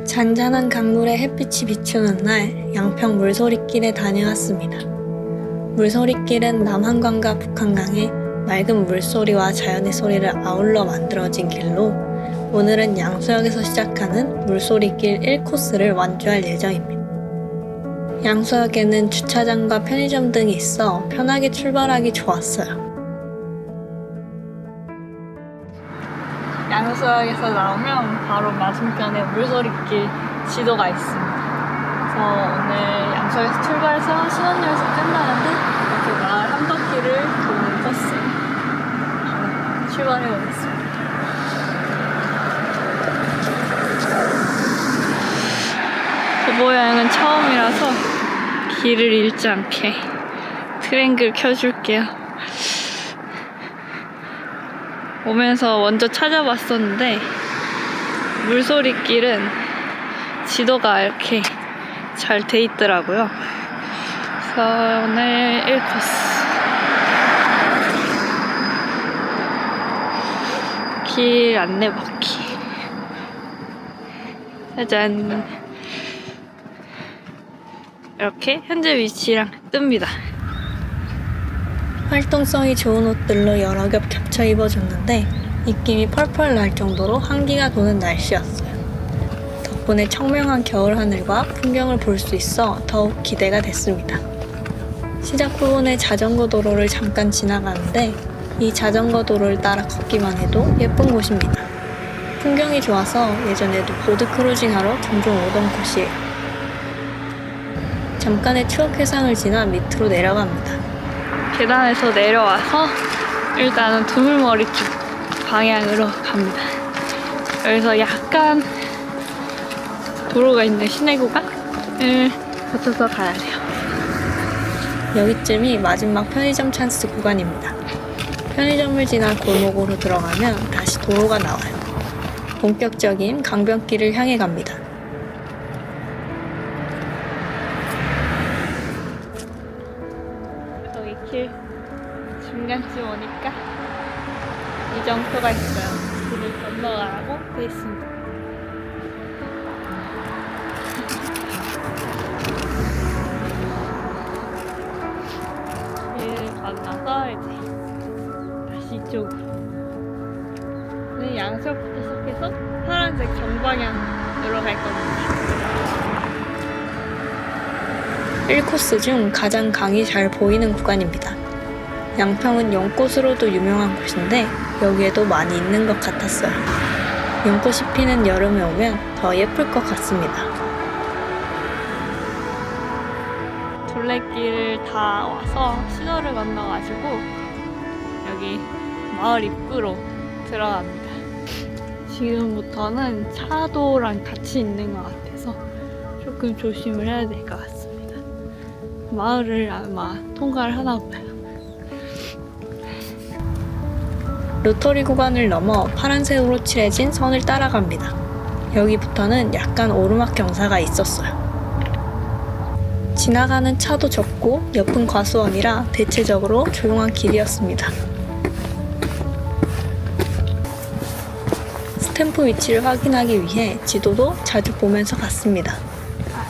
잔잔한 강물에 햇빛이 비추는 날 양평 물소리길에 다녀왔습니다. 물소리길은 남한강과 북한강의 맑은 물소리와 자연의 소리를 아울러 만들어진 길로 오늘은 양수역에서 시작하는 물소리길 1코스를 완주할 예정입니다. 양수역에는 주차장과 편의점 등이 있어 편하게 출발하기 좋았어요. 양수역에서 나오면 바로 맞은편에 물소리길 지도가 있습니다. 그래서 오늘 양수역에서 출발해서 신원역에서 끝나는데 이렇게 마을 한 바퀴를 도는 코스 출발해 보겠습니다. 도보 여행은 처음이라서 길을 잃지 않게 트랭글 켜줄게요. 오면서 먼저 찾아봤었는데 물소리길은 지도가 이렇게 잘 돼 있더라고요. 그래서 오늘 1코스 길 안내바퀴 짜잔, 이렇게 현재 위치랑 뜹니다. 활동성이 좋은 옷들로 여러 겹 겹쳐 입어줬는데 입김이 펄펄 날 정도로 한기가 도는 날씨였어요. 덕분에 청명한 겨울 하늘과 풍경을 볼 수 있어 더욱 기대가 됐습니다. 시작 부분의 자전거 도로를 잠깐 지나가는데 이 자전거 도로를 따라 걷기만 해도 예쁜 곳입니다. 풍경이 좋아서 예전에도 보드 크루징하러 종종 오던 곳이에요. 잠깐의 추억 회상을 지나 밑으로 내려갑니다. 계단에서 내려와서 일단은 두물머리 쪽 방향으로 갑니다. 여기서 약간 도로가 있는 시내 구간을 거쳐서 가야 돼요. 여기쯤이 마지막 편의점 찬스 구간입니다. 편의점을 지나 골목으로 들어가면 다시 도로가 나와요. 본격적인 강변길을 향해 갑니다. 여기 길 중간쯤 오니까 이정표가 있어요. 길을 건너가라고 돼 있습니다. 길을 건너서 이제 다시 이쪽으로. 양수역부터 시작해서 파란색 정방향으로 갈 겁니다. 1코스 중 가장 강이 잘 보이는 구간입니다. 양평은 연꽃으로도 유명한 곳인데 여기에도 많이 있는 것 같았어요. 연꽃이 피는 여름에 오면 더 예쁠 것 같습니다. 둘레길을 다 와서 신호를 건너가지고 여기 마을 입구로 들어갑니다. 지금부터는 차도랑 같이 있는 것 같아서 조금 조심을 해야 될 것 같습니다. 마을을 아마 통과를 하나 봐요. 로터리 구간을 넘어 파란색으로 칠해진 선을 따라갑니다. 여기부터는 약간 오르막 경사가 있었어요. 지나가는 차도 적고 옆은 과수원이라 대체적으로 조용한 길이었습니다. 스탬프 위치를 확인하기 위해 지도도 자주 보면서 갔습니다.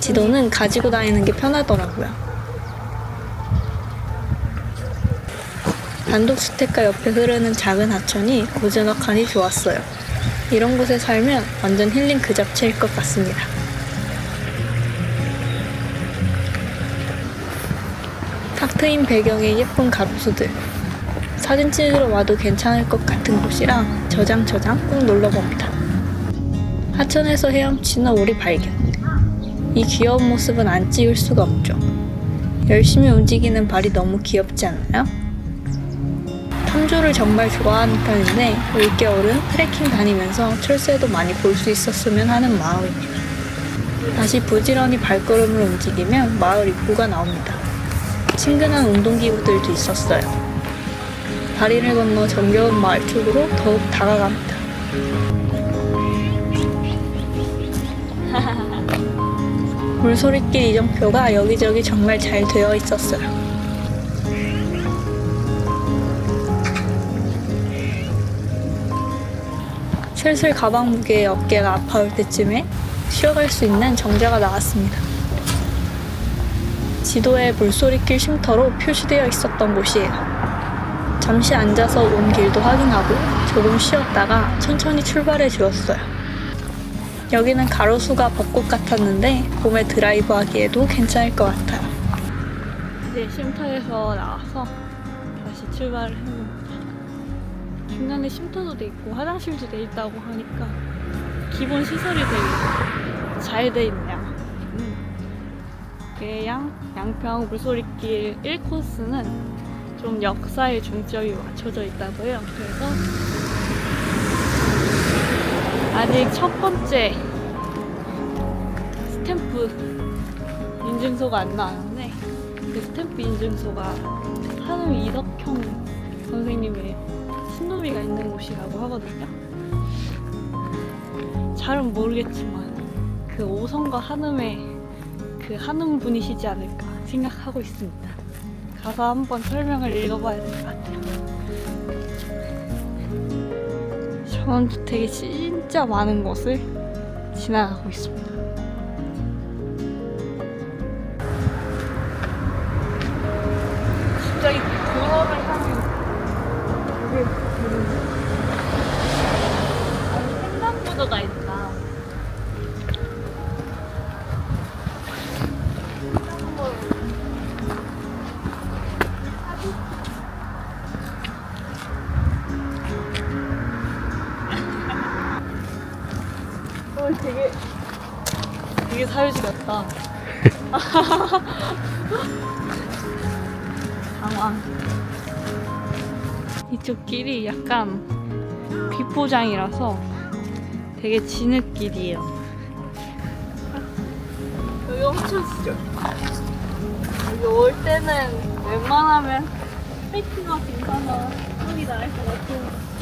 지도는 가지고 다니는 게 편하더라고요. 단독 주택가 옆에 흐르는 작은 하천이 고즈넉하니 좋았어요. 이런 곳에 살면 완전 힐링 그 자체일 것 같습니다. 탁 트인 배경에 예쁜 가로수들. 사진 찍으러 와도 괜찮을 것 같은 곳이라 저장 꼭 놀러봅니다. 하천에서 헤엄치는 오리 발견. 이 귀여운 모습은 안 찍을 수가 없죠. 열심히 움직이는 발이 너무 귀엽지 않나요? 탐조를 정말 좋아하는 편인데 올겨울은 트레킹 다니면서 철새도 많이 볼 수 있었으면 하는 마음입니다. 다시 부지런히 발걸음을 움직이면 마을 입구가 나옵니다. 친근한 운동기구들도 있었어요. 다리를 건너 정겨운 마을 쪽으로 더욱 다가갑니다. 물소리길 이정표가 여기저기 정말 잘 되어 있었어요. 슬슬 가방 무게에 어깨가 아파올 때쯤에 쉬어갈 수 있는 정자가 나왔습니다. 지도에 물소리길 쉼터로 표시되어 있었던 곳이에요. 잠시 앉아서 온 길도 확인하고 조금 쉬었다가 천천히 출발해 주었어요. 여기는 가로수가 벚꽃 같았는데 봄에 드라이브 하기에도 괜찮을 것 같아요. 이제 쉼터에서 나와서 다시 출발을 해봅니다. 중간에 쉼터도 돼 있고 화장실도 돼 있다고 하니까 기본 시설이 되게 잘 돼 있네요. 양평 물소리길 1코스는 좀 역사에 중점이 맞춰져 있다고 해요. 그래서 아직 첫 번째 스탬프 인증서가 안 나왔는데 그 스탬프 인증서가 한우 이덕형 선생님의 신도비가 있는 곳이라고 하거든요. 잘은 모르겠지만 그 오성과 한음의 그 한음 분이시지 않을까 생각하고 있습니다. 가서 한번 설명을 읽어봐야 될 것 같아요. 전원주택이 진짜 많은 곳을 지나가고 있습니다. 갑자기 공원을 향해 여기 횡단보도가 있다. 되게 사유지 같다. 당황. 이쪽 길이 약간 비포장이라서 되게 진흙길이에요. 여기 엄청 지죠? 여기 올 때는 웬만하면 트레킹과 빙산과 손이 나을 것 같아요.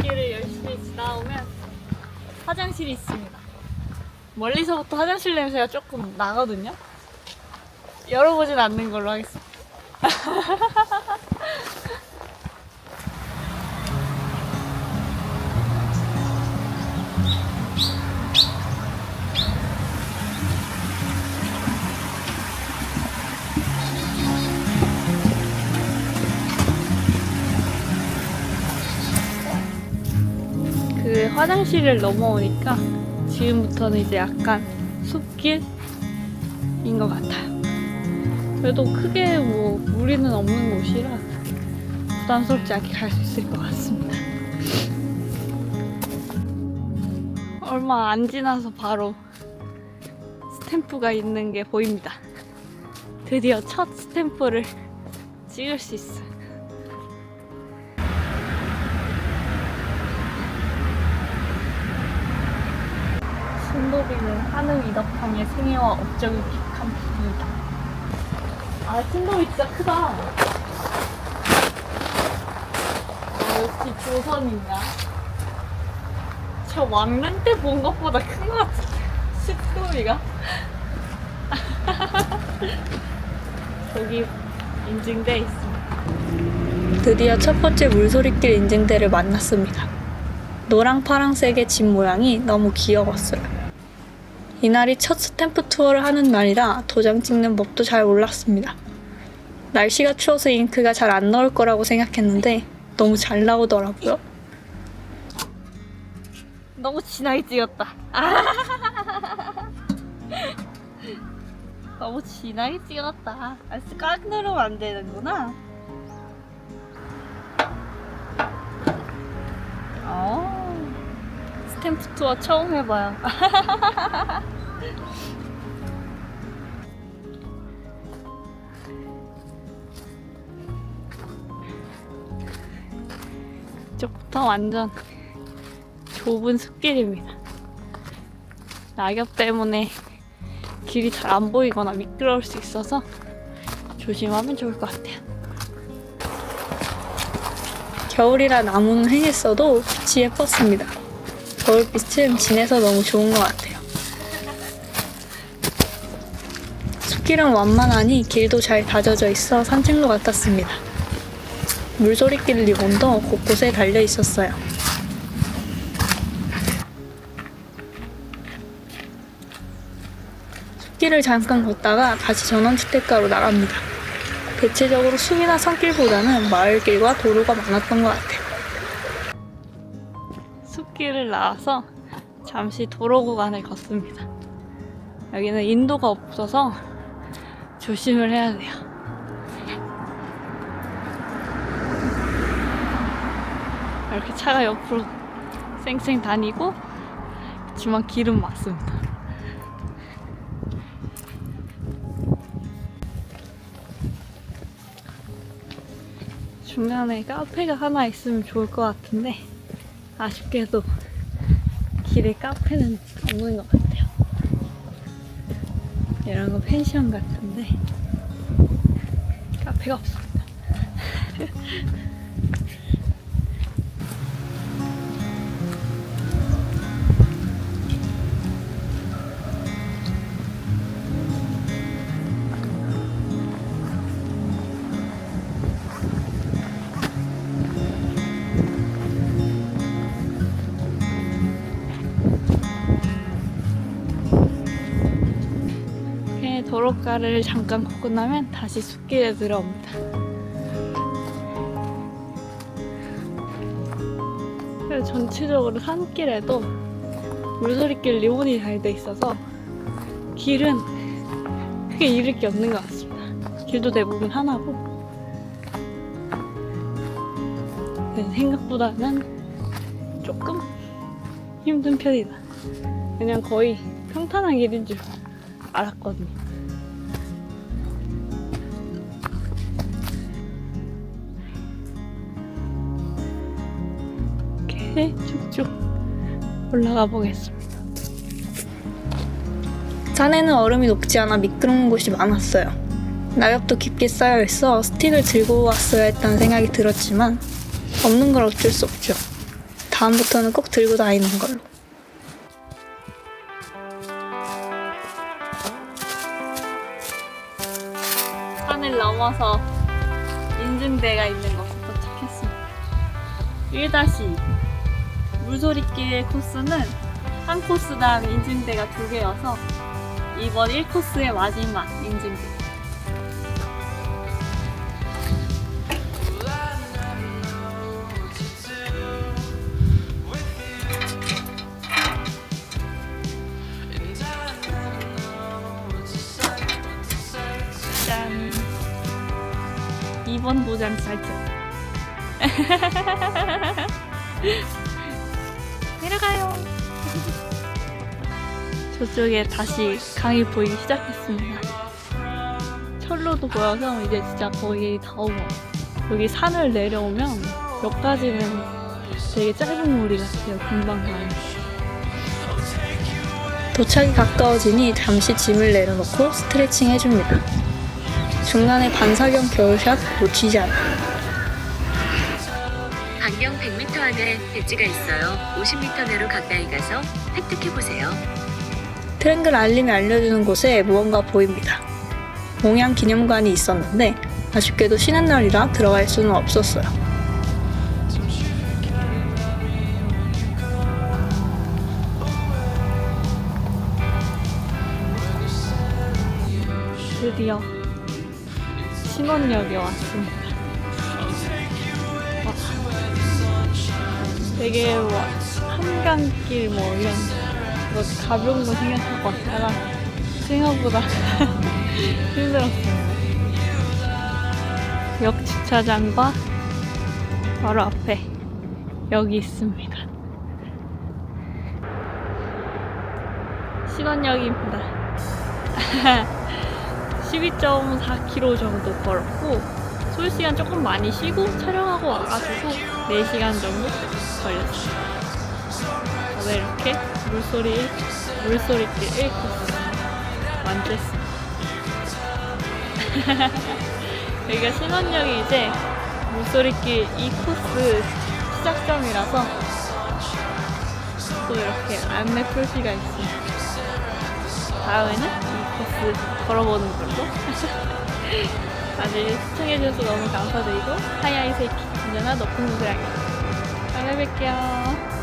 길을 열심히 지나오면 화장실이 있습니다. 멀리서부터 화장실 냄새가 조금 나거든요. 열어보진 않는 걸로 하겠습니다. 그 화장실을 넘어오니까 지금부터는 이제 약간 숲길인 것 같아요. 그래도 크게 뭐 무리는 없는 곳이라 부담스럽지 않게 갈 수 있을 것 같습니다. 얼마 안 지나서 바로 스탬프가 있는 게 보입니다. 드디어 첫 스탬프를 찍을 수 있어요. 신도비는 한우 이덕형의 생애와 업적을 기록한 부분이다. 아, 신도비 진짜 크다. 아, 역시 조선인가? 저 왕릉 때 본 것보다 큰 것 같은데, 신도비가. 여기 인증돼 있습니다. 드디어 첫 번째 물소리길 인증대를 만났습니다. 노랑 파랑색의 집 모양이 너무 귀여웠어요. 이날이 첫 스탬프 투어를 하는 날이라 도장 찍는 법도 잘 몰랐습니다. 날씨가 추워서 잉크가 잘 안 나올 거라고 생각했는데 너무 잘 나오더라고요. 너무 진하게 찍었다. 너무 진하게 찍었다. 깍 누르면 안 되는구나. 스탬프 투어 처음 해봐요. 이쪽부터 완전 좁은 숲길입니다. 낙엽 때문에 길이 잘 안 보이거나 미끄러울 수 있어서 조심하면 좋을 것 같아요. 겨울이라 나무는 행했어도 빛이 예뻤습니다. 겨울빛은 진해서 너무 좋은 것 같아요. 숲길은 완만하니 길도 잘 다져져 있어 산책로 같았습니다. 물소리길 리본도 곳곳에 달려 있었어요. 숲길을 잠깐 걷다가 다시 전원주택가로 나갑니다. 대체적으로 숲이나 산길보다는 마을길과 도로가 많았던 것 같아요. 숲길을 나와서 잠시 도로 구간을 걷습니다. 여기는 인도가 없어서 조심을 해야 돼요. 이렇게 차가 옆으로 쌩쌩 다니고, 그렇지만 길은 맞습니다. 중간에 카페가 하나 있으면 좋을 것 같은데 아쉽게도 길에 카페는 없는 것 같아요. 이런 거 펜션 같은데 카페가 없습니다. 도로가를 잠깐 걷고 나면 다시 숲길에 들어옵니다. 그래서 전체적으로 산길에도 물소리길 리본이 잘 돼 있어서 길은 크게 잃을 게 없는 것 같습니다. 길도 대부분 하나고, 생각보다는 조금 힘든 편이다. 그냥 거의 평탄한 길인 줄 알았거든요. 이렇게 쭉쭉 올라가 보겠습니다. 산에는 얼음이 녹지 않아 미끄러운 곳이 많았어요. 낙엽도 깊게 쌓여 있어 스틱을 들고 왔어야 했다는 생각이 들었지만 없는 걸 어쩔 수 없죠. 다음부터는 꼭 들고 다니는 걸로. 산을 넘어서 인증대가 있는 곳에 도착했습니다. 1-2 물소리길 코스는 한 코스당 인증대가 2개여서 이번 1코스의 마지막 인증대. 짠! 2번 도장 살짝. 내려가요. 저쪽에 다시 강이 보이기 시작했습니다. 철로도 보여서 이제 진짜 거의 다 오고, 여기 산을 내려오면 몇 가지는 되게 짧은 무리 같아요. 금방 가요. 도착이 가까워지니 잠시 짐을 내려놓고 스트레칭 해줍니다. 중간에 반사경 겨울샷 놓치지 않아요. 반경 100m 안에 백지가 있어요. 50m 내로 가까이 가서 획득해보세요. 트랭글 알림이 알려주는 곳에 무언가 보입니다. 몽양 기념관이 있었는데 아쉽게도 쉬는 날이라 들어갈 수는 없었어요. 드디어 신원역에 왔습니다. 되게 한강길 이런 거 가벼운 거 생각하고 왔다가 생각보다 힘들었어요. 역 주차장과 바로 앞에 여기 있습니다. 신원역입니다. 12.4km 정도 걸었고 솔시간 조금 많이 쉬고 촬영하고 와가지고 4시간 정도 걸렸어요. 오늘 이렇게 물소리길 1코스 완주했습니다. 여기가 신원역이 이제 물소리길 2코스 시작점이라서 또 이렇게 안내 표시가 있습니다. 다음에는 2코스 걸어보는 걸로. 다들 시청해주셔서 너무 감사드리고 하이하이 세이키 운전한 높은 고생하겠습니다. 다음에 뵐게요.